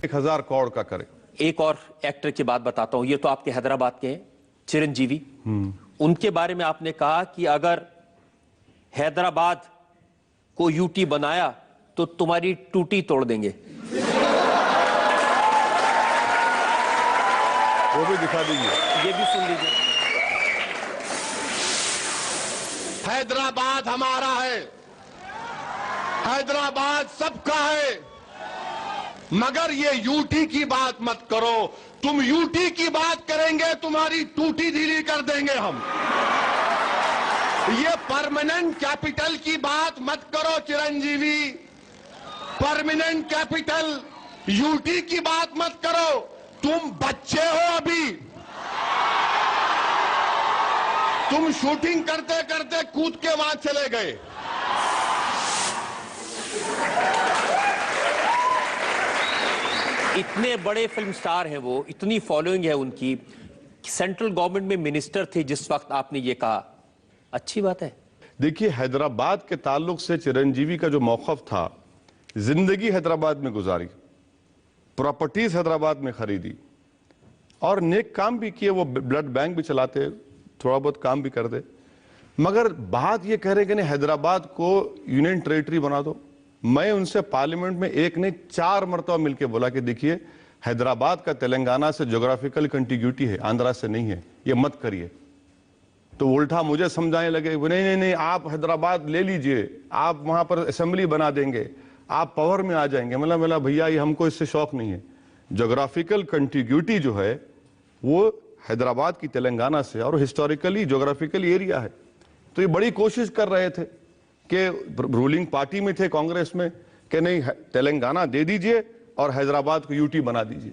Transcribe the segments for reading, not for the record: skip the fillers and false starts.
1000 करोड़ का करे। एक और एक्टर की बात बताता हूं, ये तो आपके हैदराबाद के हैं, चिरंजीवी। उनके बारे में आपने कहा कि अगर हैदराबाद को यूटी बनाया तो तुम्हारी टूटी तोड़ देंगे। वो भी दिखा दीजिए, ये भी सुन लीजिए। हैदराबाद हमारा है, हैदराबाद सबका है, मगर ये यूटी की बात मत करो। तुम यूटी की बात करेंगे तुम्हारी टूटी ढीली कर देंगे हम। ये परमानेंट कैपिटल की बात मत करो चिरंजीवी, परमानेंट कैपिटल यूटी की बात मत करो। तुम बच्चे हो अभी, तुम शूटिंग करते करते कूद के वहां चले गए। इतने बड़े फिल्म स्टार हैं वो, इतनी फॉलोइंग है उनकी, सेंट्रल गवर्नमेंट में मिनिस्टर थे जिस वक्त आपने ये कहा, अच्छी बात है। देखिए, हैदराबाद के ताल्लुक से चिरंजीवी का जो मौक़िफ़ था, जिंदगी हैदराबाद में गुजारी, प्रॉपर्टीज हैदराबाद में खरीदी और नेक काम भी किए। वो ब्लड बैंक भी चलाते, थोड़ा बहुत काम भी करते, मगर बात ये कह रहे कि नहीं हैदराबाद को यूनियन टेरिटरी बना दो। मैं उनसे पार्लियामेंट में एक नहीं 4 मरतबा मिलकर बोला कि देखिए, हैदराबाद का तेलंगाना से ज्योग्राफिकल कंटिग्यूटी है, आंध्रा से नहीं है, ये मत करिए। तो उल्टा मुझे समझाने लगे, नहीं नहीं नहीं, आप हैदराबाद ले लीजिए, आप वहां पर असेंबली बना देंगे, आप पावर में आ जाएंगे। मतलब भैया, ये हमको इससे शौक नहीं है। ज्योग्राफिकल कंटिग्यूटी जो है वो हैदराबाद की तेलंगाना से और हिस्टोरिकली ज्योग्राफिकल एरिया है। तो ये बड़ी कोशिश कर रहे थे कि रूलिंग पार्टी में थे कांग्रेस में कि नहीं तेलंगाना दे दीजिए और हैदराबाद को यूटी बना दीजिए।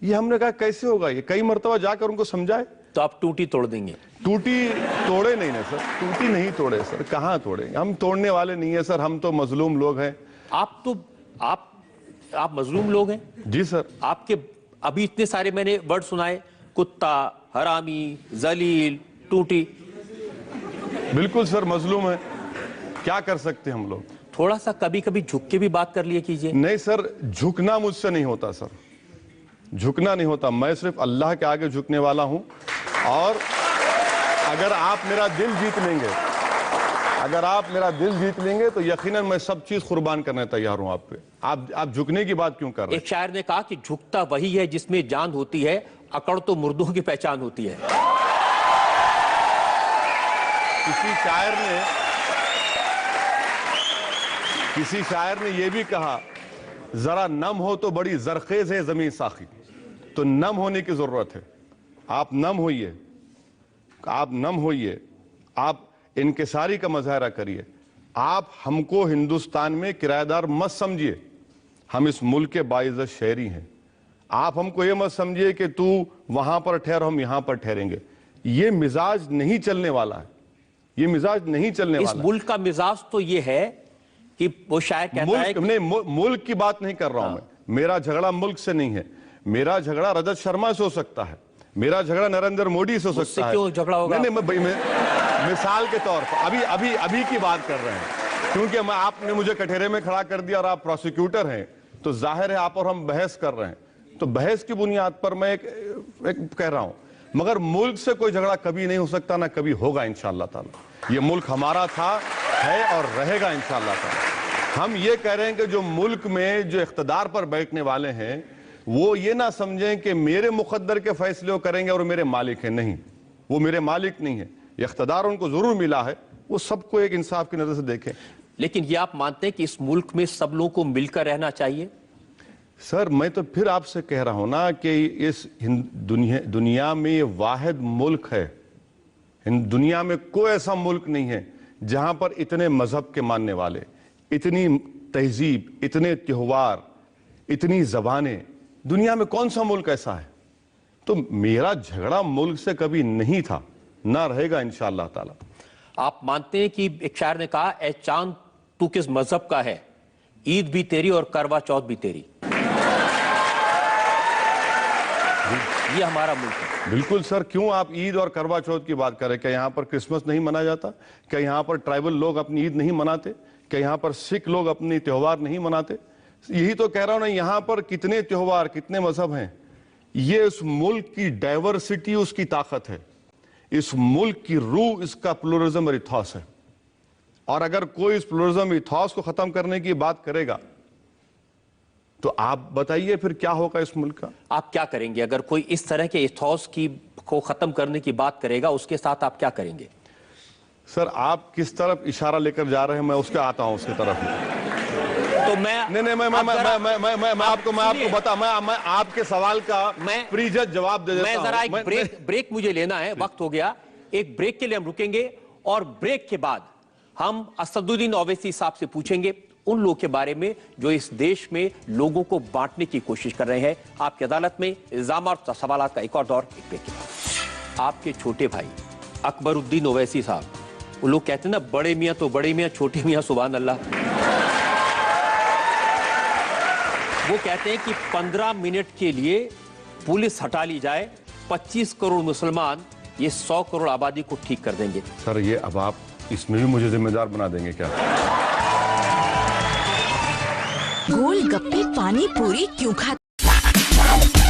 ये हमने कहा कैसे होगा, ये कई मरतबा जाकर उनको समझाए। तो आप टूटी तोड़ देंगे? टूटी तोड़े नहीं ना सर, टूटी नहीं तोड़े सर, कहां तोड़े, हम तोड़ने वाले नहीं है सर, हम तो मजलूम लोग हैं। आप मजलूम लोग हैं जी सर। आपके अभी इतने सारे मैंने वर्ड सुनाए, कुत्ता, हरामी, जलील, टूटी। बिल्कुल सर, मजलूम है, क्या कर सकते हैं हम लोग। थोड़ा सा कभी कभी झुक के भी बात कर लिए कीजिए। नहीं सर, झुकना मुझसे नहीं होता सर, झुकना नहीं होता। मैं सिर्फ अल्लाह के आगे झुकने वाला हूं। और अगर आप मेरा दिल जीत लेंगे, अगर आप मेरा दिल जीत लेंगे तो यकीनन मैं सब चीज कुर्बान करने तैयार हूं आप पे। आप झुकने की बात क्यों कर रहे हैं? एक शायर ने कहा कि झुकता वही है जिसमें जान होती है, अकड़ तो मुर्दों की पहचान होती है। किसी शायर ने यह भी कहा, जरा नम हो तो बड़ी जरखेज है जमीन साखी। तो नम होने की जरूरत है। आप नम होइए, आप नम होइए, आप इनकिसारी का मुजाहरा करिए। आप हमको हिंदुस्तान में किराएदार मत समझिए, हम इस मुल्क के बाइज़्ज़त शहरी हैं। आप हमको ये मत समझिए कि तू वहां पर ठहर, हम यहां पर ठहरेंगे। ये मिजाज नहीं चलने वाला है, ये मिजाज नहीं चलने वाला। इस मुल्क का मिजाज तो ये है कि वो शायर कहता है नहीं, मुल्क की बात नहीं कर रहा हूं मैं। मेरा झगड़ा मुल्क से नहीं है, मेरा झगड़ा रजत शर्मा से हो सकता है, मेरा झगड़ा नरेंद्र मोदी से हो सकता है। क्यों झगड़ा होगा? नहीं, मैं मिसाल के तौर पर अभी की बात कर रहे हैं, क्योंकि आपने मुझे कटहरे में खड़ा कर दिया और आप प्रोसिक्यूटर हैं, तो जाहिर है आप और हम बहस कर रहे हैं। तो बहस की बुनियाद पर मैं एक कह रहा हूं, मगर मुल्क से कोई झगड़ा कभी नहीं हो सकता, ना कभी होगा इंशाअल्लाह ताला। ये मुल्क हमारा था, है और रहेगा इंशाअल्लाह ताला। हम ये कह रहे हैं कि जो मुल्क में जो इख्तिदार पर बैठने वाले हैं वो ये ना समझें कि मेरे मुकद्दर के फैसले वो करेंगे और मेरे मालिक हैं। नहीं, वो मेरे मालिक नहीं है। इख्तिदार उनको जरूर मिला है, वो सबको एक इंसाफ की नजर से देखें। लेकिन ये आप मानते हैं कि इस मुल्क में सब लोगों को मिलकर रहना चाहिए? सर, मैं तो फिर आपसे कह रहा हूं ना कि इस दुनिया में ये वाहिद मुल्क है। दुनिया में कोई ऐसा मुल्क नहीं है जहां पर इतने मजहब के मानने वाले, इतनी तहजीब, इतने त्योहार, इतनी जबानें, दुनिया में कौन सा मुल्क ऐसा है। तो मेरा झगड़ा मुल्क से कभी नहीं था, ना रहेगा इंशाअल्लाह ताला। आप मानते हैं कि एक शायर ने कहा, ए चांद तू किस मजहब का है, ईद भी तेरी और करवा चौथ भी तेरी। ये हमारा मुल्क है। बिल्कुल सर, क्यों आप ईद और करवा चौथ की बात करें? क्या यहाँ पर क्रिसमस नहीं मनाया जाता? क्या यहाँ पर ट्राइबल लोग अपनी ईद नहीं मनाते? کہ یہاں پر سکھ لوگ اپنی تہوار نہیں مناتے؟ یہی تو کہہ رہا ہوں نا، یہاں پر کتنے تہوار، کتنے مذہب ہیں. یہ اس ملک کی ڈائیورسٹی اس کی طاقت ہے، اس ملک کی روح اس کا پلورزم اور ایتھوس ہے. اور اگر کوئی اس پلورزم ایتھوس کو ختم کرنے کی بات کرے گا تو آپ بتائیے پھر کیا ہوگا اس ملک کا؟ آپ کیا کریں گے اگر کوئی اس طرح کے ایتھوس کو ختم کرنے کی بات کرے گا؟ اس کے ساتھ آپ کیا کریں گے؟ سر آپ کس طرف اشارہ لے کر جا رہے ہیں، میں اس کے آتا ہوں اس کی طرف. تو میں آپ کو بتا، میں آپ کے سوال کا پریجج جواب دے دیتا میں ہوں. ذرا ایک بریک مجھے لینا ہے، وقت ہو گیا. ایک بریک کے لیے ہم رکیں گے اور بریک کے بعد ہم اسد الدین اویسی صاحب سے پوچھیں گے ان لوگوں کے بارے میں جو اس دیش میں لوگوں کو بانٹنے کی کوشش کر رہے ہیں. آپ کی عدالت میں الزامات اور سوالات کا ایک اور دور. ایک بریک کے بعد آپ کے چھوٹے بھائی اکبر الدین اویسی صاحب، وہ لوگ کہتے ہیں نا بڑے میاں تو بڑے میاں، چھوٹے میاں سبحان اللہ، وہ کہتے ہیں کہ 15 منٹ کے لیے پولیس ہٹا لی جائے، 25 کروڑ مسلمان یہ 100 کروڑ آبادی کو ٹھیک کر دیں گے. سر یہ اب آپ اس میں بھی مجھے ذمہ دار بنا دیں گے کیا؟ گول گپے پانی پوری کیوں کھاتے؟